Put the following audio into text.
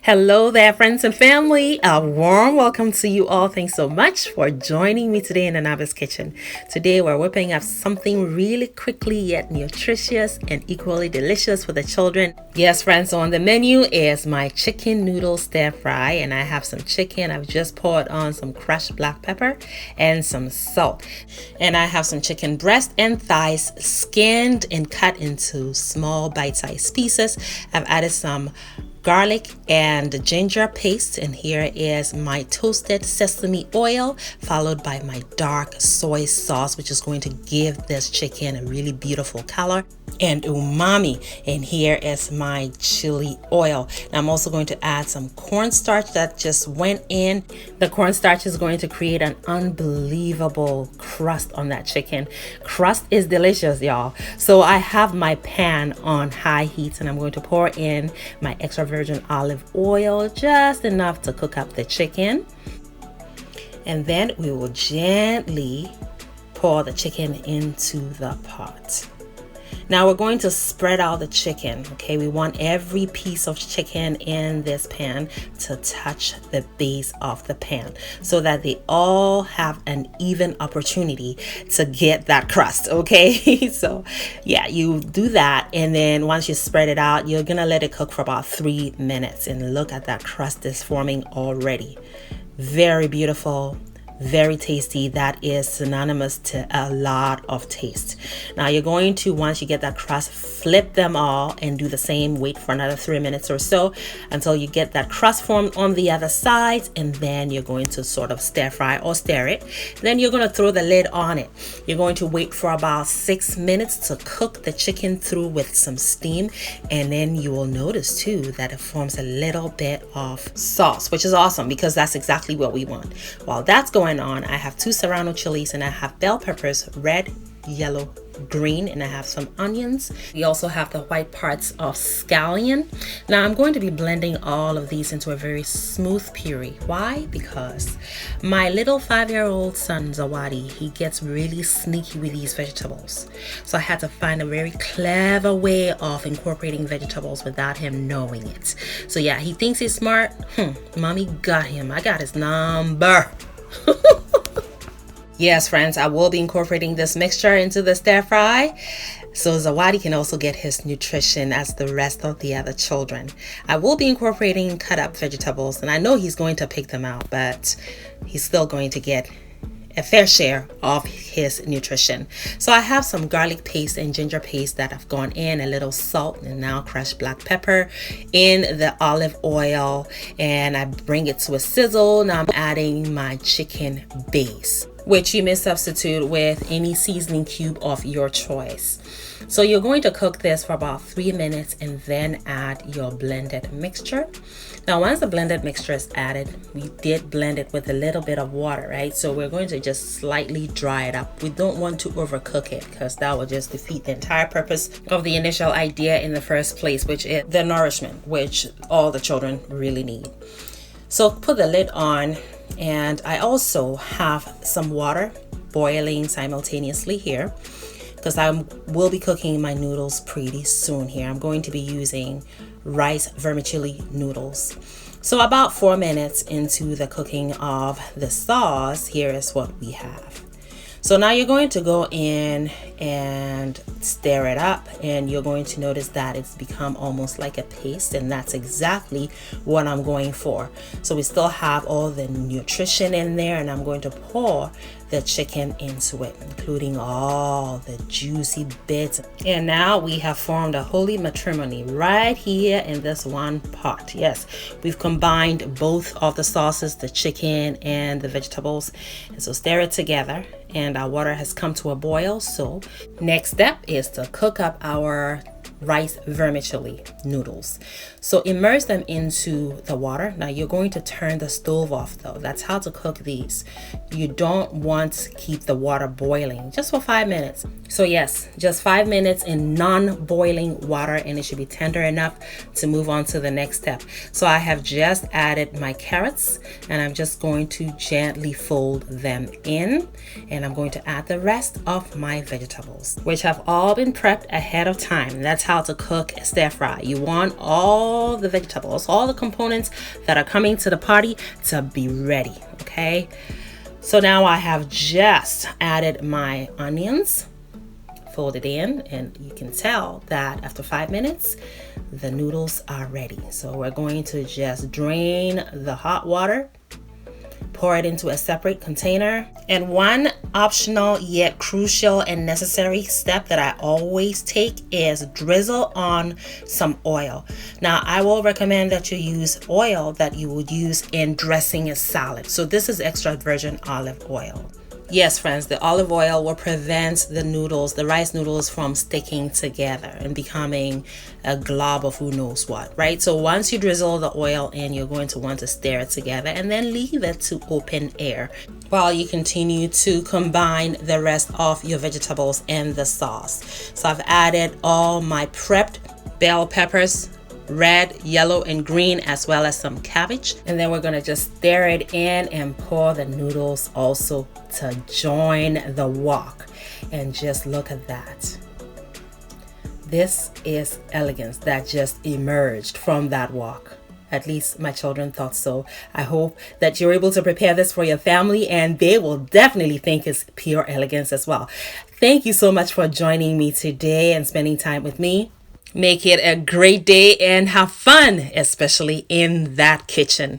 Hello there, friends and family. A warm welcome to you all. Thanks so much for joining me today in the NooDles kitchen. Today we're whipping up something really quickly yet nutritious and equally delicious for the children. Yes, friends, so on the menu is my chicken noodle stir fry, and I have some chicken. I've just poured on some crushed black pepper and some salt. And I have some chicken breast and thighs skinned and cut into small bite-sized pieces. I've added some garlic and ginger paste, and here is my toasted sesame oil followed by my dark soy sauce, which is going to give this chicken a really beautiful color and umami. And here is my chili oil. Now I'm also going to add some cornstarch that just went in. The cornstarch is going to create an unbelievable crust on that chicken. Crust is delicious, y'all. So I have my pan on high heat, and I'm going to pour in my extra virgin olive oil, just enough to cook up the chicken. And then we will gently pour the chicken into the pot. Now we're going to spread out the chicken, okay? We want every piece of chicken in this pan to touch the base of the pan so that they all have an even opportunity to get that crust, okay? So yeah, you do that, and then once you spread it out, you're gonna let it cook for about 3 minutes, and look at that crust is forming already. Very beautiful. Very tasty. That is synonymous to a lot of taste. Now you're going to, once you get that crust, flip them all and do the same. Wait for another 3 minutes or so until you get that crust formed on the other side, and then you're going to sort of stir fry or stir it. Then you're going to throw the lid on it. You're going to wait for about 6 minutes to cook the chicken through with some steam, and then you will notice too that it forms a little bit of sauce, which is awesome because that's exactly what we want. While that's going on, I have 2 Serrano chilies, and I have bell peppers, red, yellow, green, and I have some onions. We also have the white parts of scallion. Now I'm going to be blending all of these into a very smooth puree. Why? Because my little 5-year-old son Zawadi, he gets really sneaky with these vegetables. So I had to find a very clever way of incorporating vegetables without him knowing it. So yeah, he thinks he's smart. Mommy got him. I got his number. Yes, friends, I will be incorporating this mixture into the stir fry so Zawadi can also get his nutrition as the rest of the other children. I will be incorporating cut up vegetables, and I know he's going to pick them out, but he's still going to get a fair share of his nutrition. So I have some garlic paste and ginger paste that have gone in, a little salt, and now crushed black pepper in the olive oil, and I bring it to a sizzle. Now I'm adding my chicken base, which you may substitute with any seasoning cube of your choice. So you're going to cook this for about 3 minutes and then add your blended mixture. Now once the blended mixture is added, we did blend it with a little bit of water, right? So we're going to just slightly dry it up. We don't want to overcook it because that will just defeat the entire purpose of the initial idea in the first place, which is the nourishment, which all the children really need. So put the lid on, and I also have some water boiling simultaneously here because I will be cooking my noodles pretty soon here. I'm going to be using rice vermicelli noodles. So about 4 minutes into the cooking of the sauce, here is what we have. So now you're going to go in and stir it up, and you're going to notice that it's become almost like a paste, and that's exactly what I'm going for. So we still have all the nutrition in there, and I'm going to pour the chicken into it, including all the juicy bits. And now we have formed a holy matrimony right here in this one pot. Yes, we've combined both of the sauces, the chicken and the vegetables, and so stir it together, and our water has come to a boil. So next step is to cook up our rice vermicelli noodles. So immerse them into the water. Now you're going to turn the stove off though. That's how to cook these. You don't want to keep the water boiling, just for 5 minutes. So yes, just 5 minutes in non-boiling water, and it should be tender enough to move on to the next step. So I have just added my carrots, and I'm just going to gently fold them in, and I'm going to add the rest of my vegetables, which have all been prepped ahead of time. That's how to cook a stir fry. You want all the vegetables, all the components that are coming to the party to be ready, okay? So now I have just added my onions, folded in, and you can tell that after 5 minutes, the noodles are ready. So we're going to just drain the hot water, pour it into a separate container. And one optional yet crucial and necessary step that I always take is drizzle on some oil. Now, I will recommend that you use oil that you would use in dressing a salad. So this is extra virgin olive oil. Yes, friends, the olive oil will prevent the noodles, the rice noodles, from sticking together and becoming a glob of who knows what, right? So once you drizzle the oil in, you're going to want to stir it together and then leave it to open air while you continue to combine the rest of your vegetables and the sauce. So I've added all my prepped bell peppers, red, yellow, and green, as well as some cabbage. And then we're gonna just stir it in and pour the noodles also to join the wok. And just look at that. This is elegance that just emerged from that wok. At least my children thought so. I hope that you're able to prepare this for your family, and they will definitely think it's pure elegance as well. Thank you so much for joining me today and spending time with me. Make it a great day and have fun, especially in that kitchen.